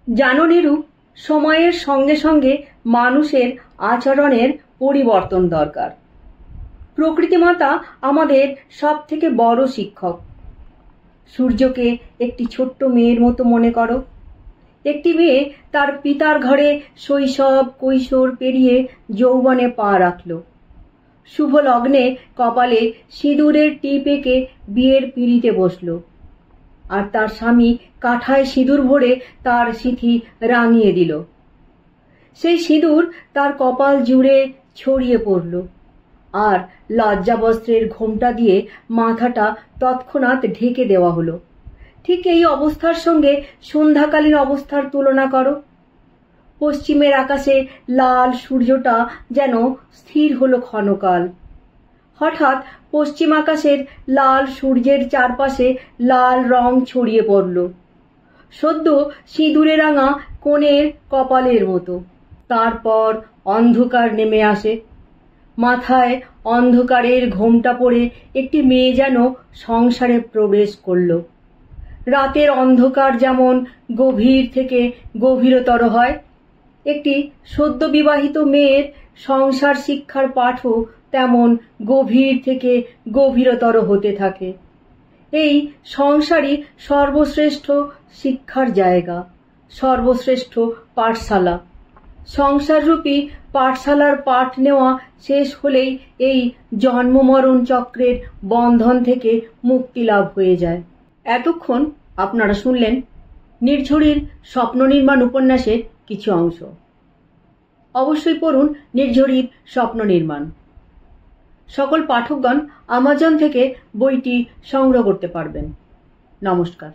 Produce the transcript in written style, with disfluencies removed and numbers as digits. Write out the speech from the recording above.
জানো নিরু, সময়ের সঙ্গে সঙ্গে মানুষের আচরণের পরিবর্তন দরকার। প্রকৃতিমাতা আমাদের সব থেকে বড় শিক্ষক। সূর্যকে একটি ছোট্ট মেয়ের মতো মনে করো। একটি মেয়ে তার পিতার ঘরে শৈশব কৈশোর পেরিয়ে যৌবনে পা রাখল। শুভ লগ্নে কপালে সিঁদুরের টিপ এঁকে বিয়ের পিঁড়িতে বসল, আর তার স্বামী কাঁঠায় সিঁদুর ভরে তার সিঁথি রাঙিয়ে দিল। সেই সিঁদুর তার কপাল জুড়ে ছড়িয়ে পড়ল, আর লজ্জাবস্ত্রের ঘোমটা দিয়ে মাথাটা তৎক্ষণাৎ ঢেকে দেওয়া হলো। ঠিক এই অবস্থার সঙ্গে সন্ধ্যাকালীন অবস্থার তুলনা করো। পশ্চিমের আকাশে লাল সূর্যটা যেন স্থির হলো ক্ষণকাল। হঠাৎ পশ্চিম আকাশের লাল সূর্যের চারপাশে লাল রং ছড়িয়ে পড়ল, সদ্য সিঁদুরে রাঙা কনের কপালের মতো। তারপর অন্ধকার নেমে আসে। মাথায় অন্ধকারের ঘোমটা পরে একটি মেয়ে যেন সংসারে প্রবেশ করল। রাতের অন্ধকার যেমন গভীর থেকে গভীরতর হয়, একটি সদ্য বিবাহিত মেয়ের সংসার শিক্ষার পাঠও তেমন গভীর থেকে গভীরতর হতে থাকে। এই সংসারই সর্বশ্রেষ্ঠ শিক্ষার জায়গা, সর্বশ্রেষ্ঠ পাঠশালা। সংসাররূপী পাঠশালার পাঠ নেওয়া শেষ হলেই এই জন্মমরণ চক্রের বন্ধন থেকে মুক্তি লাভ হয়ে যায়। এতক্ষণ আপনারা শুনলেন নির্ঝরির স্বপ্ন নির্মাণ উপন্যাসের কিছু অংশ। অবশ্যই পড়ুন নির্ঝরির স্বপ্ন নির্মাণ। সকল পাঠকগণ আমাজন থেকে বইটি সংগ্রহ করতে পারবেন। নমস্কার।